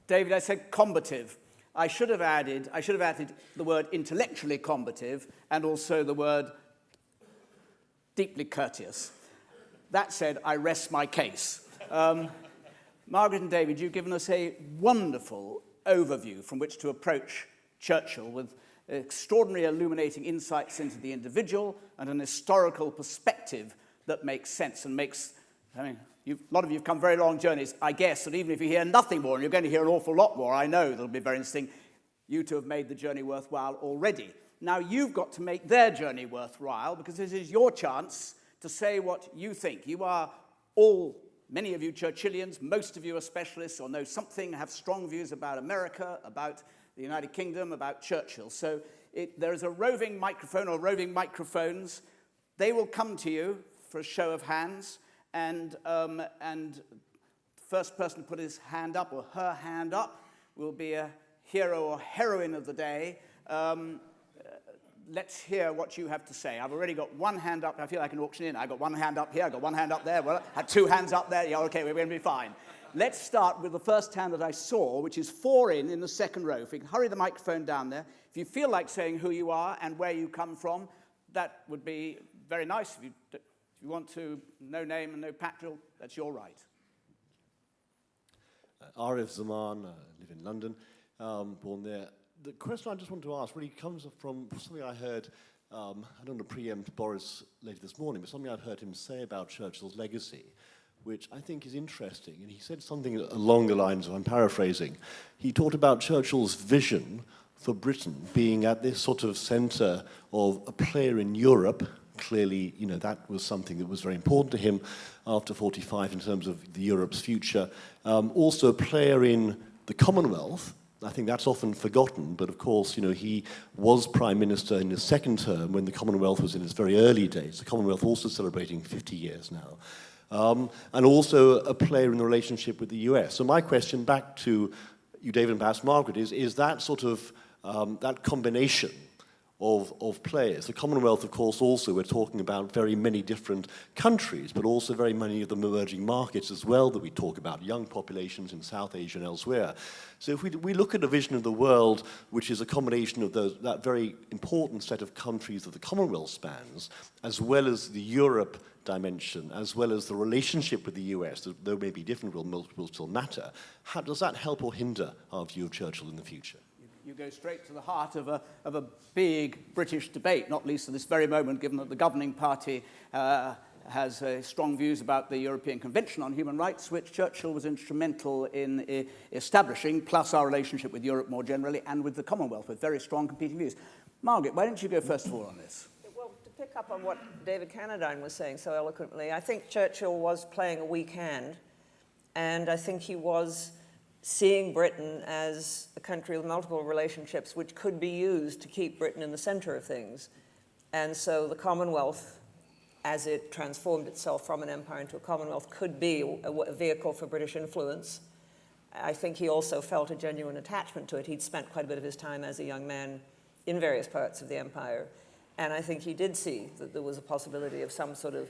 David, I said combative. I should have added the word intellectually combative and also the word deeply courteous. That said, I rest my case. Margaret and David, you've given us a wonderful overview from which to approach Churchill with extraordinary illuminating insights into the individual and an historical perspective that makes sense and makes, a lot of you have come very long journeys. I guess that even if you hear nothing more, and you're going to hear an awful lot more, I know that'll be very interesting, you two have made the journey worthwhile already. Now you've got to make their journey worthwhile because this is your chance to say what you think. You are all, many of you Churchillians, most of you are specialists or know something, have strong views about America, about the United Kingdom, about Churchill. So there is a roving microphone or roving microphones. They will come to you for a show of hands, and the first person to put his hand up or her hand up will be a hero or heroine of the day. Let's hear what you have to say. I've already got one hand up. I feel like an auctioneer. I got one hand up here. I got one hand up there. Well, I had two hands up there. Yeah, okay, we're going to be fine. Let's start with the first hand that I saw, which is 4 in the second row. If you can hurry the microphone down there. If you feel like saying who you are and where you come from, that would be very nice. If you want to, no name and no patrol, that's your right. Arif Zaman, live in London, born there. The question I just want to ask really comes from something I heard, I don't want to preempt Boris later this morning, but something I've heard him say about Churchill's legacy, which I think is interesting. And he said something along the lines of, I'm paraphrasing, he talked about Churchill's vision for Britain being at this sort of center of a player in Europe. Clearly, that was something that was very important to him after 45 in terms of Europe's future. Also a player in the Commonwealth. I think that's often forgotten, but of course, he was Prime Minister in his second term when the Commonwealth was in its very early days. The Commonwealth also celebrating 50 years now. And also a player in the relationship with the US. So my question back to you, David, and perhaps Margaret, is that sort of, that combination of players. The Commonwealth, of course, also, we're talking about very many different countries, but also very many of the emerging markets as well that we talk about, young populations in South Asia and elsewhere. So if we look at a vision of the world, which is a combination of that very important set of countries that the Commonwealth spans, as well as the Europe dimension, as well as the relationship with the US, though may be different, will still matter, how does that help or hinder our view of Churchill in the future? You go straight to the heart of a big British debate, not least at this very moment, given that the governing party has strong views about the European Convention on Human Rights, which Churchill was instrumental in establishing, plus our relationship with Europe more generally, and with the Commonwealth, with very strong competing views. Margaret, why don't you go first of all on this? Well, to pick up on what David Cannadine was saying so eloquently, I think Churchill was playing a weak hand, and I think he was seeing Britain as a country with multiple relationships which could be used to keep Britain in the center of things. And so the Commonwealth, as it transformed itself from an empire into a Commonwealth, could be a vehicle for British influence. I think he also felt a genuine attachment to it. He'd spent quite a bit of his time as a young man in various parts of the empire. And I think he did see that there was a possibility of some sort of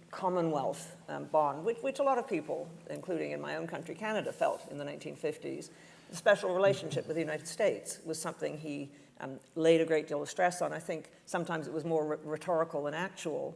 Commonwealth bond, which a lot of people, including in my own country, Canada, felt in the 1950s. The special relationship with the United States was something he laid a great deal of stress on. I think sometimes it was more rhetorical than actual.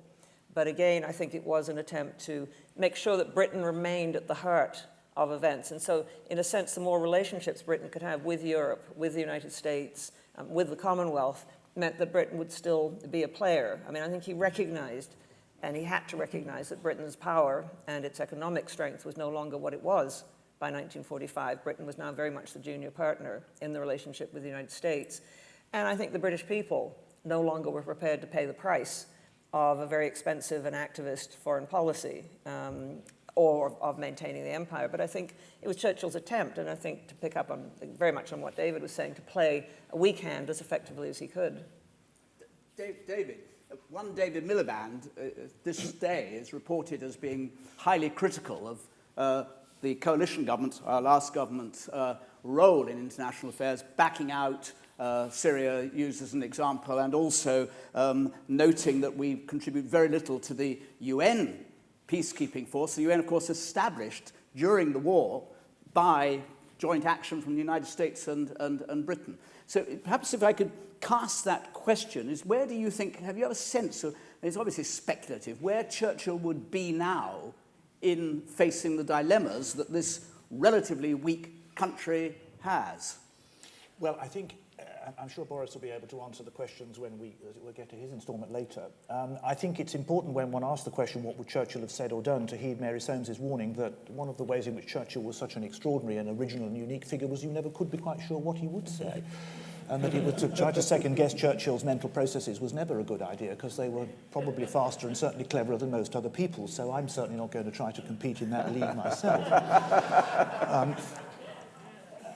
But again, I think it was an attempt to make sure that Britain remained at the heart of events. And so, in a sense, the more relationships Britain could have with Europe, with the United States, with the Commonwealth, meant that Britain would still be a player. I mean, I think he recognized, and he had to recognize, that Britain's power and its economic strength was no longer what it was by 1945. Britain was now very much the junior partner in the relationship with the United States. And I think the British people no longer were prepared to pay the price of a very expensive and activist foreign policy or of maintaining the empire. But I think it was Churchill's attempt, and I think to pick up on very much on what David was saying, to play a weak hand as effectively as he could. David, one David Miliband this day is reported as being highly critical of the coalition government, our last government's role in international affairs, backing out Syria used as an example, and also noting that we contribute very little to the UN peacekeeping force. The UN, of course, established during the war by joint action from the United States and Britain. So perhaps if I could cast that question, is where do you think, have you ever sense of, it's obviously speculative, where Churchill would be now in facing the dilemmas that this relatively weak country has? Well, I think, I'm sure Boris will be able to answer the questions when we'll get to his instalment later. I think it's important when one asks the question, what would Churchill have said or done, to heed Mary Solmes's warning that one of the ways in which Churchill was such an extraordinary and original and unique figure was you never could be quite sure what he would say. And that it would to try to second-guess Churchill's mental processes was never a good idea, because they were probably faster and certainly cleverer than most other people, so I'm certainly not going to try to compete in that league myself.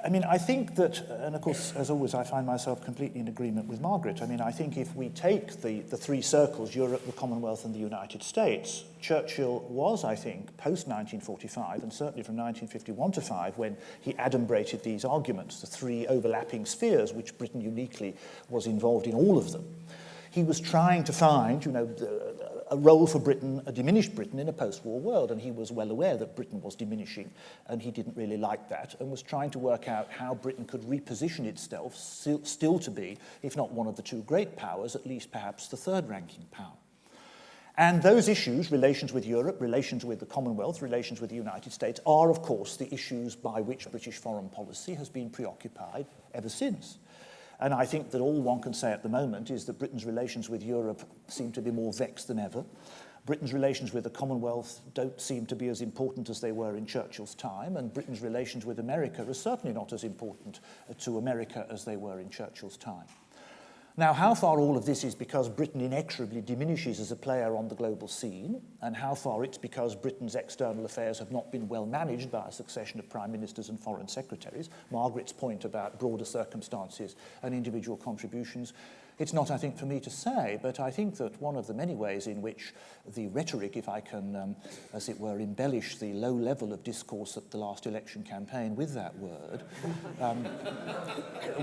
I mean, I think that, and of course, as always, I find myself completely in agreement with Margaret. I mean, I think if we take the three circles, Europe, the Commonwealth, and the United States, Churchill was, I think, post-1945, and certainly from 1951 to 5, when he adumbrated these arguments, the three overlapping spheres, which Britain uniquely was involved in all of them. He was trying to find, a role for Britain, a diminished Britain in a post-war world, and he was well aware that Britain was diminishing, and he didn't really like that, and was trying to work out how Britain could reposition itself still to be, if not one of the two great powers, at least perhaps the third-ranking power. And those issues, relations with Europe, relations with the Commonwealth, relations with the United States, are, of course, the issues by which British foreign policy has been preoccupied ever since. And I think that all one can say at the moment is that Britain's relations with Europe seem to be more vexed than ever. Britain's relations with the Commonwealth don't seem to be as important as they were in Churchill's time, and Britain's relations with America are certainly not as important to America as they were in Churchill's time. Now, how far all of this is because Britain inexorably diminishes as a player on the global scene, and how far it's because Britain's external affairs have not been well managed by a succession of prime ministers and foreign secretaries, Margaret's point about broader circumstances and individual contributions, it's not, I think, for me to say, but I think that one of the many ways in which the rhetoric, if I can, as it were, embellish the low level of discourse at the last election campaign with that word,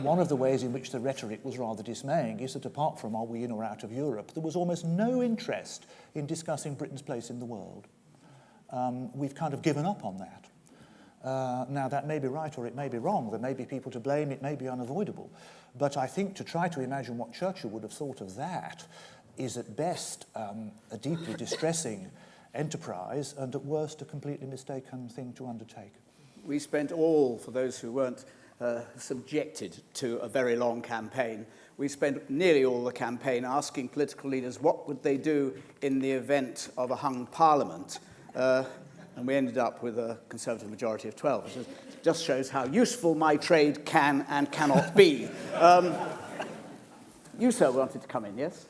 one of the ways in which the rhetoric was rather dismaying is that apart from are we in or out of Europe, there was almost no interest in discussing Britain's place in the world. We've kind of given up on that. Now, that may be right or it may be wrong. There may be people to blame. It may be unavoidable. But I think to try to imagine what Churchill would have thought of that is at best a deeply distressing enterprise and at worst a completely mistaken thing to undertake. We spent all, for those who weren't subjected to a very long campaign, we spent nearly all the campaign asking political leaders what would they do in the event of a hung parliament. And we ended up with a Conservative majority of 12, which just shows how useful my trade can and cannot be. You, sir, wanted to come in, yes?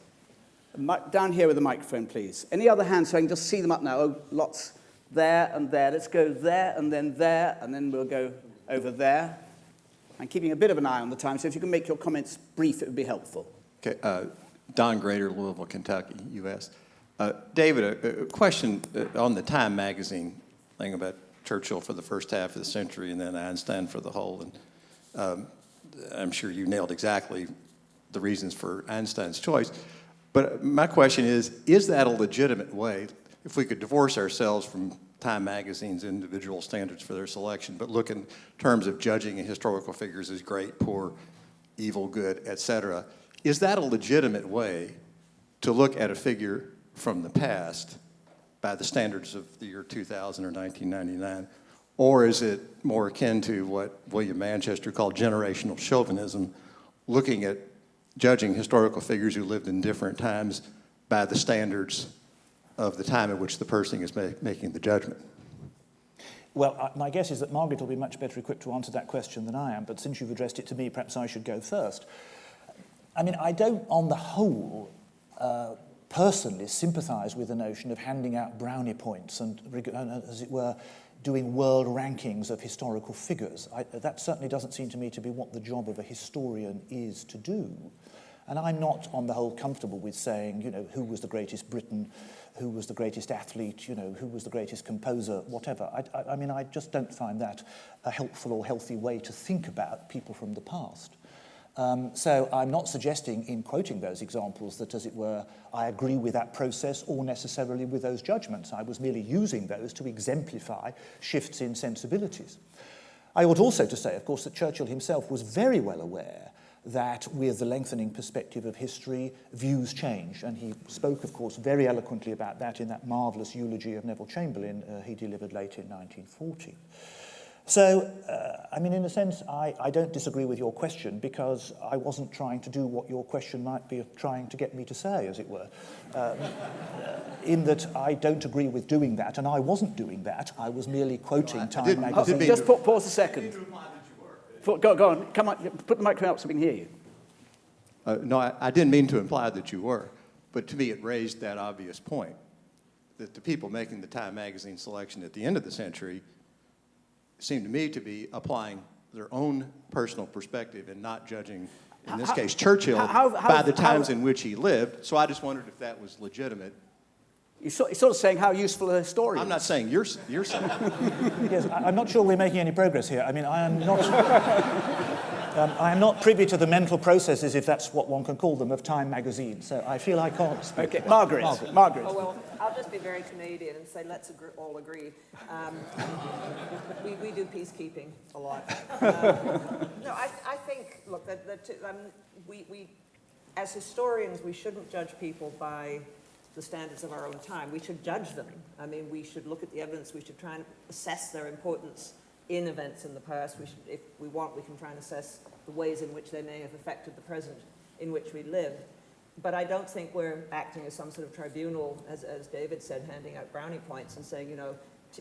Down here with the microphone, please. Any other hands so I can just see them up now? Oh, lots there and there. Let's go there, and then we'll go over there. I'm keeping a bit of an eye on the time, so if you can make your comments brief, it would be helpful. Okay, Don Grader, Louisville, Kentucky, U.S. David, a question on the Time magazine thing about Churchill for the first half of the century and then Einstein for the whole. And I'm sure you nailed exactly the reasons for Einstein's choice. But my question is that a legitimate way, if we could divorce ourselves from Time magazine's individual standards for their selection, but look in terms of judging historical figures as great, poor, evil, good, etc., is that a legitimate way to look at a figure from the past by the standards of the year 2000 or 1999? Or is it more akin to what William Manchester called generational chauvinism, looking at judging historical figures who lived in different times by the standards of the time at which the person is making the judgment? Well, my guess is that Margaret will be much better equipped to answer that question than I am, but since you've addressed it to me, perhaps I should go first. I mean, I don't, on the whole, personally sympathise with the notion of handing out brownie points and, as it were, doing world rankings of historical figures. That certainly doesn't seem to me to be what the job of a historian is to do. And I'm not, on the whole, comfortable with saying, who was the greatest Briton, who was the greatest athlete, who was the greatest composer, whatever. I mean, I just don't find that a helpful or healthy way to think about people from the past. So I'm not suggesting in quoting those examples that, as it were, I agree with that process or necessarily with those judgments. I was merely using those to exemplify shifts in sensibilities. I ought also to say, of course, that Churchill himself was very well aware that with the lengthening perspective of history, views change. And he spoke, of course, very eloquently about that in that marvellous eulogy of Neville Chamberlain he delivered late in 1940. So, I mean, in a sense, I don't disagree with your question because I wasn't trying to do what your question might be trying to get me to say, as it were. In that I don't agree with doing that, and I wasn't doing that. I was merely quoting Time magazine. Just pause a second. Go on, come on, put the microphone up so we can hear you. No, I didn't mean to imply that you were, but to me it raised that obvious point that the people making the Time magazine selection at the end of the century seemed to me to be applying their own personal perspective and not judging, in this case, Churchill by the times in which he lived. So I just wondered if that was legitimate. You're sort of saying how useful a historian. I'm not saying you're saying. Yes, I'm not sure we're making any progress here. I mean, I am not privy to the mental processes, if that's what one can call them, of Time magazine. So I feel I can't speak. Okay, Margaret. Oh, well, I'll just be very Canadian and say let's all agree. We do peacekeeping a lot. No, I think, look, we as historians, we shouldn't judge people by the standards of our own time. We should judge them. I mean, we should look at the evidence. We should try and assess their importance in events in the past. We should, if we want, we can try and assess the ways in which they may have affected the present in which we live. But I don't think we're acting as some sort of tribunal, as David said, handing out brownie points and saying, you know,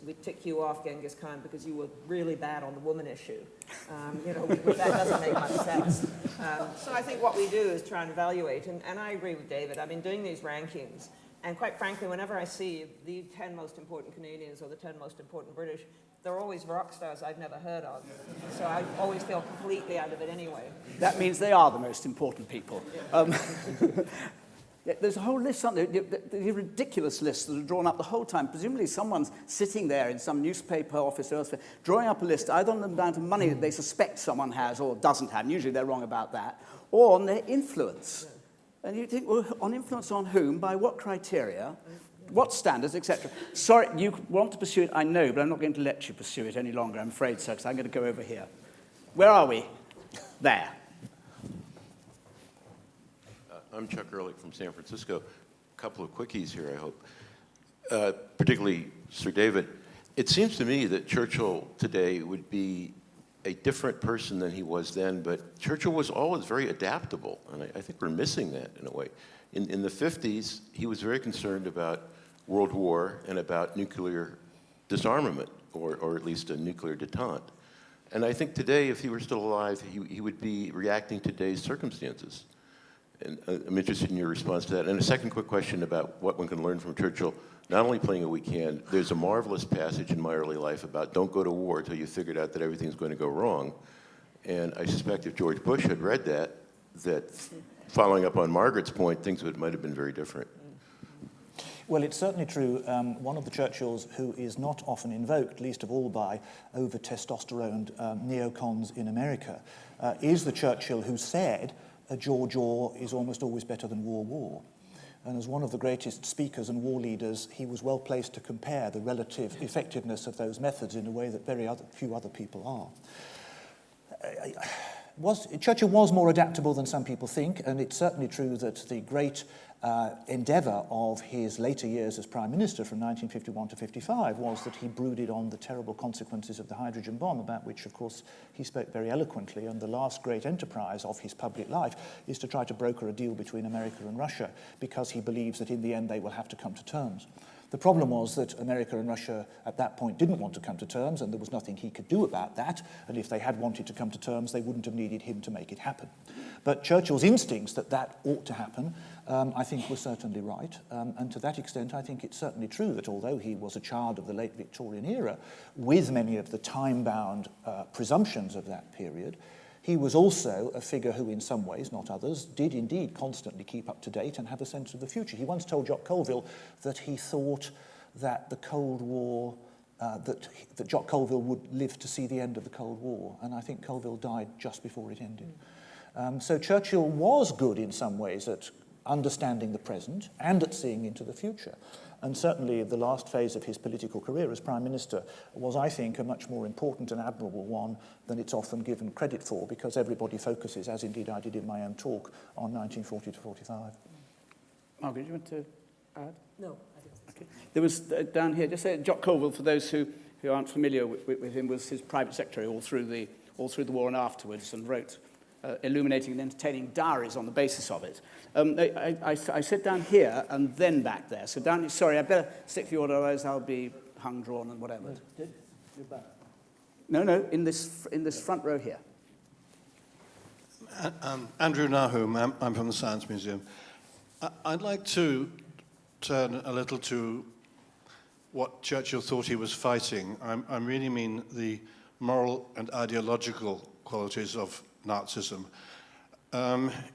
we tick you off, Genghis Khan, because you were really bad on the woman issue. That doesn't make much sense. So I think what we do is try and evaluate, and I agree with David. I've been doing these rankings, and quite frankly, whenever I see the 10 most important Canadians or the 10 most important British, they're always rock stars I've never heard of. So I always feel completely out of it anyway. That means they are the most important people. Yeah, there's a whole list, the ridiculous lists that are drawn up the whole time. Presumably someone's sitting there in some newspaper office or elsewhere, drawing up a list either on the amount of money that they suspect someone has or doesn't have, and usually they're wrong about that, or on their influence. And you think, well, on influence on whom, by what criteria, what standards, etc. Sorry, you want to pursue it, I know, but I'm not going to let you pursue it any longer, I'm afraid so, because I'm going to go over here. Where are we? There. I'm Chuck Ehrlich from San Francisco. A couple of quickies here, I hope. Particularly Sir David. It seems to me that Churchill today would be a different person than he was then, but Churchill was always very adaptable, and I think we're missing that in a way. In the 50s, he was very concerned about World War and about nuclear disarmament, or at least a nuclear detente. And I think today, if he were still alive, he would be reacting to today's circumstances. And I'm interested in your response to that. And a second quick question about what one can learn from Churchill, not only playing a weak hand, there's a marvelous passage in my early life about don't go to war until you figured out that everything's going to go wrong. And I suspect if George Bush had read that following up on Margaret's point, things might have been very different. Well, it's certainly true. One of the Churchills who is not often invoked, least of all by over-testosteroned neocons in America, is the Churchill who said, George Orr is almost always better than war. And as one of the greatest speakers and war leaders, he was well placed to compare the relative effectiveness of those methods in a way that few other people are. Churchill was more adaptable than some people think, and it's certainly true that the great endeavour of his later years as Prime Minister from 1951 to 55 was that he brooded on the terrible consequences of the hydrogen bomb, about which, of course, he spoke very eloquently, and the last great enterprise of his public life is to try to broker a deal between America and Russia, because he believes that in the end they will have to come to terms. The problem was that America and Russia at that point didn't want to come to terms, and there was nothing he could do about that, and if they had wanted to come to terms, they wouldn't have needed him to make it happen. But Churchill's instincts that ought to happen, I think, were certainly right, and to that extent I think it's certainly true that although he was a child of the late Victorian era, with many of the time-bound presumptions of that period, he was also a figure who, in some ways, not others, did indeed constantly keep up to date and have a sense of the future. He once told Jock Colville that he thought that the Cold War, that Jock Colville would live to see the end of the Cold War, and I think Colville died just before it ended. So Churchill was good in some ways at understanding the present and at seeing into the future. And certainly the last phase of his political career as Prime Minister was, I think, a much more important and admirable one than it's often given credit for, because everybody focuses, as indeed I did in my own talk, on 1940 to 45. Margaret, do you want to add? No, I don't think so. Okay. There was down here, just Jock Colville, for those who aren't familiar with him, was his private secretary all through the war and afterwards, and wrote illuminating and entertaining diaries on the basis of it. I said down here and then back there. So down, sorry, I better stick to the order, otherwise I'll be hung, drawn, and whatever. You're back. No, in this front row here. Andrew Nahum, I'm from the Science Museum. I'd like to turn a little to what Churchill thought he was fighting. I really mean the moral and ideological qualities of Nazism.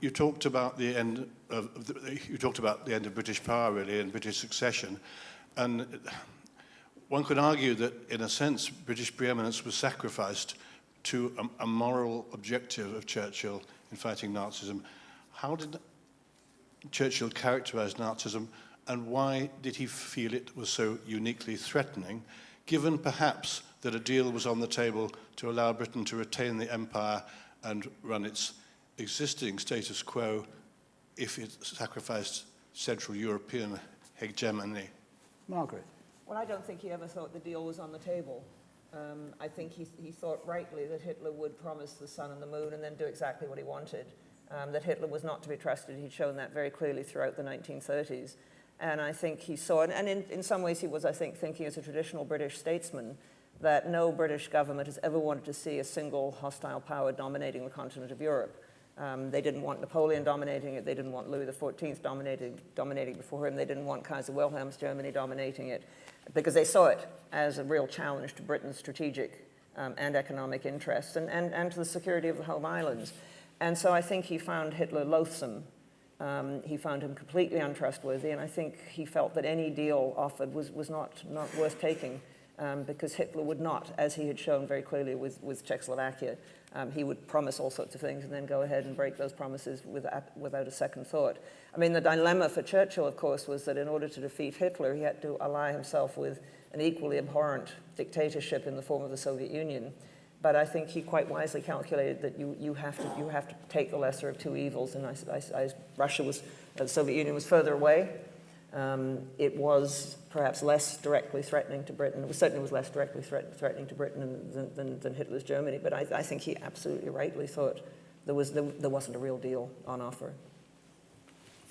You talked about the end of British power, really, and British succession, and one could argue that, in a sense, British preeminence was sacrificed to a moral objective of Churchill in fighting Nazism. How did Churchill characterize Nazism, and why did he feel it was so uniquely threatening, given perhaps that a deal was on the table to allow Britain to retain the empire and run its existing status quo if it sacrificed Central European hegemony? Margaret. Well, I don't think he ever thought the deal was on the table. I think he thought rightly that Hitler would promise the sun and the moon and then do exactly what he wanted, that Hitler was not to be trusted. He'd shown that very clearly throughout the 1930s. And I think he saw, and in some ways he was, I think, thinking as a traditional British statesman, that no British government has ever wanted to see a single hostile power dominating the continent of Europe. They didn't want Napoleon dominating it. They didn't want Louis XIV dominating before him. They didn't want Kaiser Wilhelm's Germany dominating it, because they saw it as a real challenge to Britain's strategic and economic interests and to the security of the home islands. And so I think he found Hitler loathsome. He found him completely untrustworthy, and I think he felt that any deal offered was not worth taking, because Hitler would not, as he had shown very clearly with Czechoslovakia, he would promise all sorts of things and then go ahead and break those promises without a second thought. I mean, the dilemma for Churchill, of course, was that in order to defeat Hitler, he had to ally himself with an equally abhorrent dictatorship in the form of the Soviet Union. But I think he quite wisely calculated that you have to take the lesser of two evils. And the Soviet Union was further away. It was perhaps less directly threatening to Britain. It certainly was less directly threatening to Britain than Hitler's Germany. But I think he absolutely rightly thought there wasn't a real deal on offer.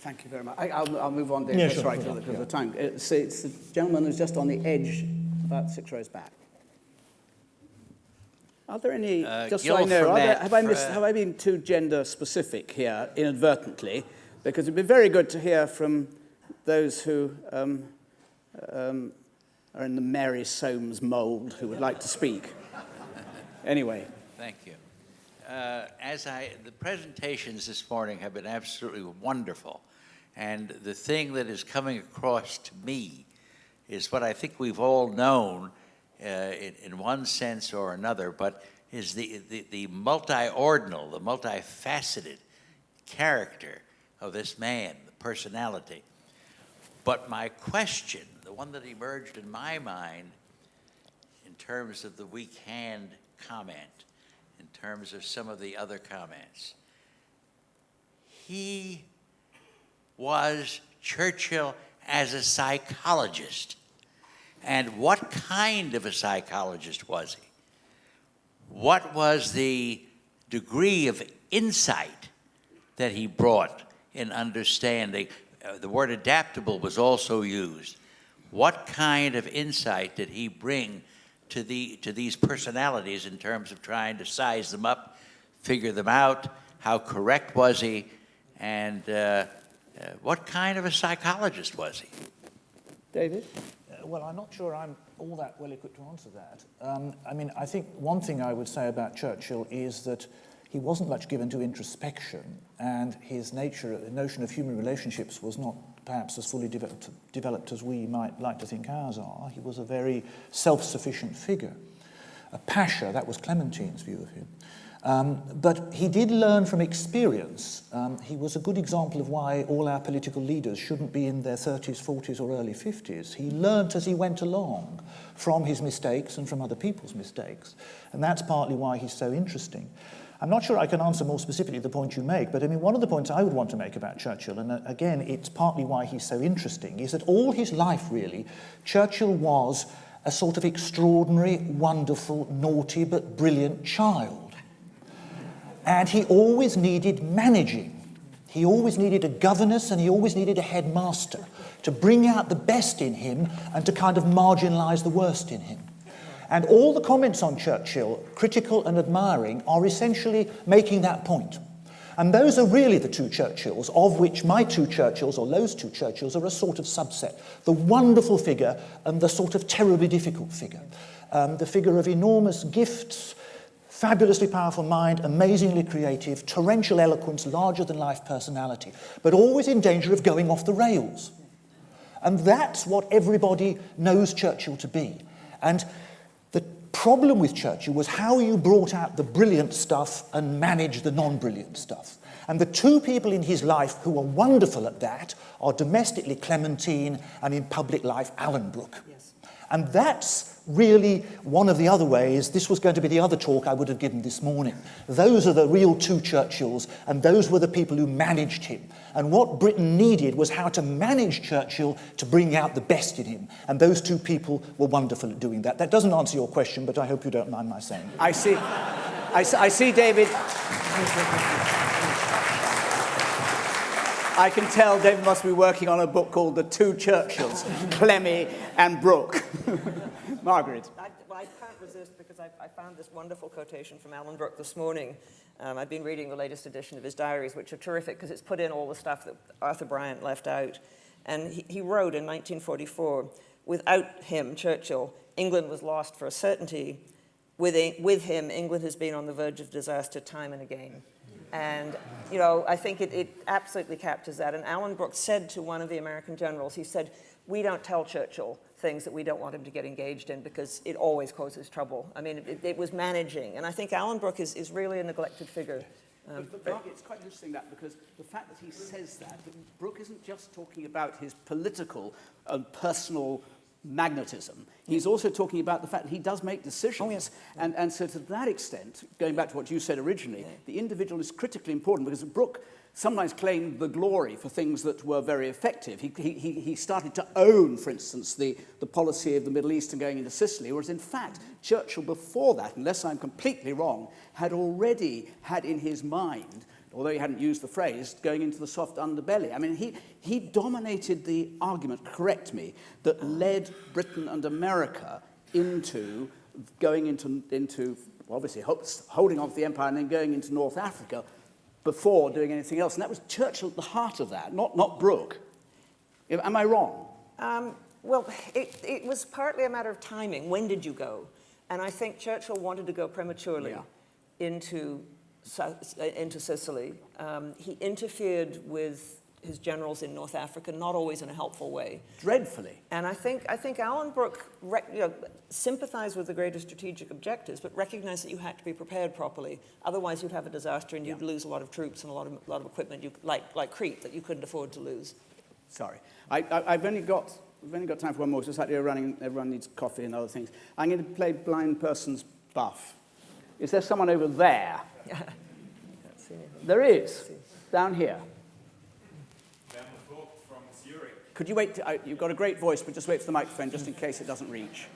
Thank you very much. I'll move on, Dave. Yeah, That's sure, right, sure, because yeah. of the time. It's the gentleman who's just on the edge, about 6 rows back. Are there any, just so I know, have I been too gender specific here inadvertently? Because it'd be very good to hear from those who are in the Mary Soames mould who would like to speak. Anyway. Thank you. The presentations this morning have been absolutely wonderful. And the thing that is coming across to me is what I think we've all known in one sense or another, but is the multi-ordinal, the multifaceted character of this man, the personality. But my question, the one that emerged in my mind in terms of the weak hand comment, in terms of some of the other comments, he was Churchill as a psychologist. And what kind of a psychologist was he? What was the degree of insight that he brought in understanding? The word adaptable was also used. What kind of insight did he bring to these personalities in terms of trying to size them up, figure them out? How correct was he? And what kind of a psychologist was he? David? Well, I'm not sure I'm all that well equipped to answer that. I mean, I think one thing I would say about Churchill is that he wasn't much given to introspection, and his notion of human relationships was not perhaps as fully developed as we might like to think ours are. He was a very self-sufficient figure. A pasha, that was Clementine's view of him. But he did learn from experience. He was a good example of why all our political leaders shouldn't be in their 30s, 40s, or early 50s. He learnt as he went along from his mistakes and from other people's mistakes. And that's partly why he's so interesting. I'm not sure I can answer more specifically the point you make, but I mean, one of the points I would want to make about Churchill, and again, it's partly why he's so interesting, is that all his life, really, Churchill was a sort of extraordinary, wonderful, naughty, but brilliant child. And he always needed managing. He always needed a governess and he always needed a headmaster to bring out the best in him and to kind of marginalise the worst in him. And all the comments on Churchill, critical and admiring, are essentially making that point. And those are really the two Churchills, of which my two Churchills, or those two Churchills, are a sort of subset. The wonderful figure and the sort of terribly difficult figure. The figure of enormous gifts, fabulously powerful mind, amazingly creative, torrential eloquence, larger-than-life personality, but always in danger of going off the rails. And that's what everybody knows Churchill to be. And the problem with Churchill was how you brought out the brilliant stuff and managed the non-brilliant stuff. And the two people in his life who are wonderful at that are domestically Clementine and in public life Alan Brooke. Yes. And that's really one of the other ways. This was going to be the other talk I would have given this morning. Those are the real two Churchills, and those were the people who managed him. And what Britain needed was how to manage Churchill to bring out the best in him. And those two people were wonderful at doing that. That doesn't answer your question, but I hope you don't mind my saying it. I see, David. I can tell David must be working on a book called The Two Churchills, Clemmy and Brooke. Margaret. I can't resist because I found this wonderful quotation from Alan Brooke this morning. I've been reading the latest edition of his diaries, which are terrific because it's put in all the stuff that Arthur Bryant left out. And he wrote in 1944, without him, Churchill, England was lost for a certainty. With him, England has been on the verge of disaster time and again. And, you know, I think it absolutely captures that. And Alan Brooke said to one of the American generals, he said, we don't tell Churchill things that we don't want him to get engaged in because it always causes trouble. I mean, it was managing. And I think Alan Brooke is really a neglected figure. But it's quite interesting that because the fact that he says that Brooke isn't just talking about his political and personal magnetism. He's also talking about the fact that he does make decisions. Oh, yes. And so to that extent, going back to what you said originally, the individual is critically important because Brooke sometimes claimed the glory for things that were very effective. He started to own, for instance, the policy of the Middle East and going into Sicily, whereas in fact, Churchill before that, unless I'm completely wrong, had already had in his mind, although he hadn't used the phrase, going into the soft underbelly. I mean, he dominated the argument, correct me, that led Britain and America into going into obviously holding on to the empire and then going into North Africa before doing anything else. And that was Churchill at the heart of that, not Brooke. Am I wrong? Well, it was partly a matter of timing. When did you go? And I think Churchill wanted to go prematurely into Sicily. He interfered with his generals in North Africa, not always in a helpful way. Dreadfully. And I think Alan Brooke sympathized with the greater strategic objectives, but recognized that you had to be prepared properly. Otherwise, you'd have a disaster and you'd lose a lot of troops and a lot of equipment, like Crete, that you couldn't afford to lose. Sorry. I've only got time for one more, so it's like you're running, everyone needs coffee and other things. I'm going to play blind person's buff. Is there someone over there? There is, down here. Could you wait? You've got a great voice, but just wait for the microphone, just in case it doesn't reach.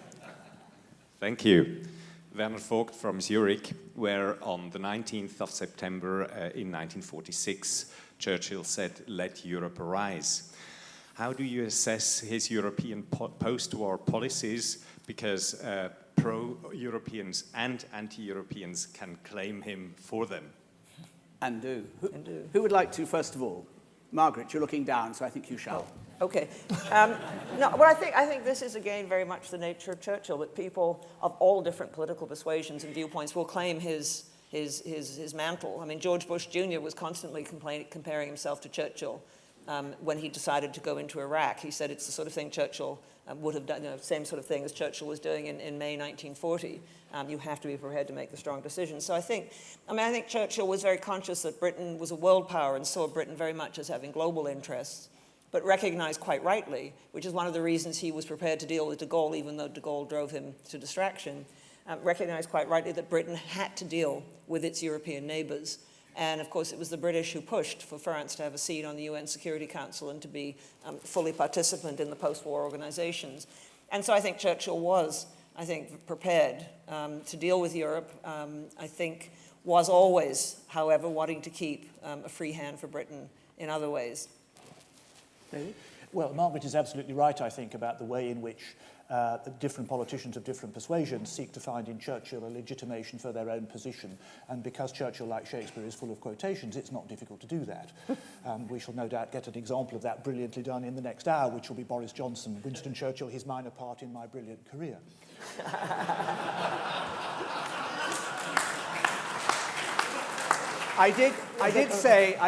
Thank you. Werner Vogt from Zurich, where on the 19th of September in 1946, Churchill said, "Let Europe arise." How do you assess his European post-war policies? Because pro-Europeans and anti-Europeans can claim him for them. And do. Who would like to, first of all? Margaret, you're looking down, so I think you shall. Okay. No, well, I think this is, again, very much the nature of Churchill, that people of all different political persuasions and viewpoints will claim his mantle. I mean, George Bush Jr. was constantly comparing himself to Churchill. when he decided to go into Iraq. He said it's the sort of thing Churchill would have done, same sort of thing as Churchill was doing in May 1940. You have to be prepared to make the strong decisions. So I think Churchill was very conscious that Britain was a world power and saw Britain very much as having global interests, but recognized quite rightly, which is one of the reasons he was prepared to deal with de Gaulle, even though de Gaulle drove him to distraction, recognized quite rightly that Britain had to deal with its European neighbors. And of course, it was the British who pushed for France to have a seat on the UN Security Council and to be fully participant in the post-war organizations. And so I think Churchill was, prepared to deal with Europe. I think was always, however, wanting to keep a free hand for Britain in other ways. David? Well, Margaret is absolutely right, I think, about the way in which the different politicians of different persuasions seek to find in Churchill a legitimation for their own position. And because Churchill, like Shakespeare, is full of quotations, it's not difficult to do that. We shall no doubt get an example of that brilliantly done in the next hour, which will be Boris Johnson, Winston Churchill, his minor part in my brilliant career. I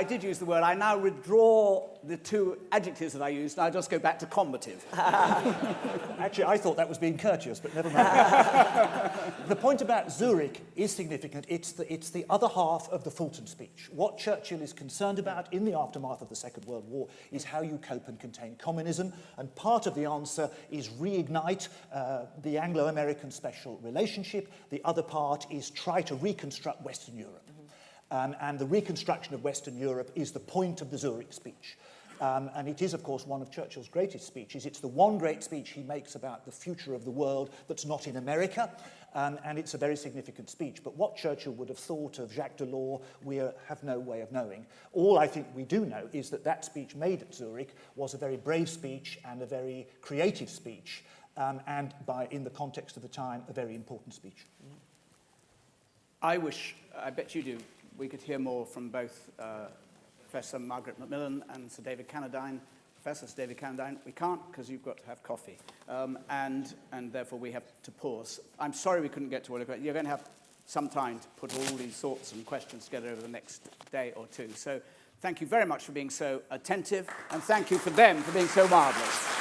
did use the word. I now withdraw the two adjectives that I used, and I just go back to combative. Actually, I thought that was being courteous, but never mind. The point about Zurich is significant. It's the other half of the Fulton speech. What Churchill is concerned about in the aftermath of the Second World War is how you cope and contain communism, and part of the answer is reignite the Anglo-American special relationship. The other part is try to reconstruct Western Europe. And the reconstruction of Western Europe is the point of the Zurich speech. And it is, of course, one of Churchill's greatest speeches. It's the one great speech he makes about the future of the world that's not in America, and it's a very significant speech. But what Churchill would have thought of Jacques Delors, we have no way of knowing. All I think we do know is that that speech made at Zurich was a very brave speech and a very creative speech, and in the context of the time, a very important speech. I bet you do, we could hear more from both Professor Margaret Macmillan and Sir David Cannadine. Professor Sir David Cannadine, we can't because you've got to have coffee. And therefore we have to pause. I'm sorry we couldn't get to all of it. You're going to have some time to put all these thoughts and questions together over the next day or two. So thank you very much for being so attentive, and thank you for them for being so marvellous.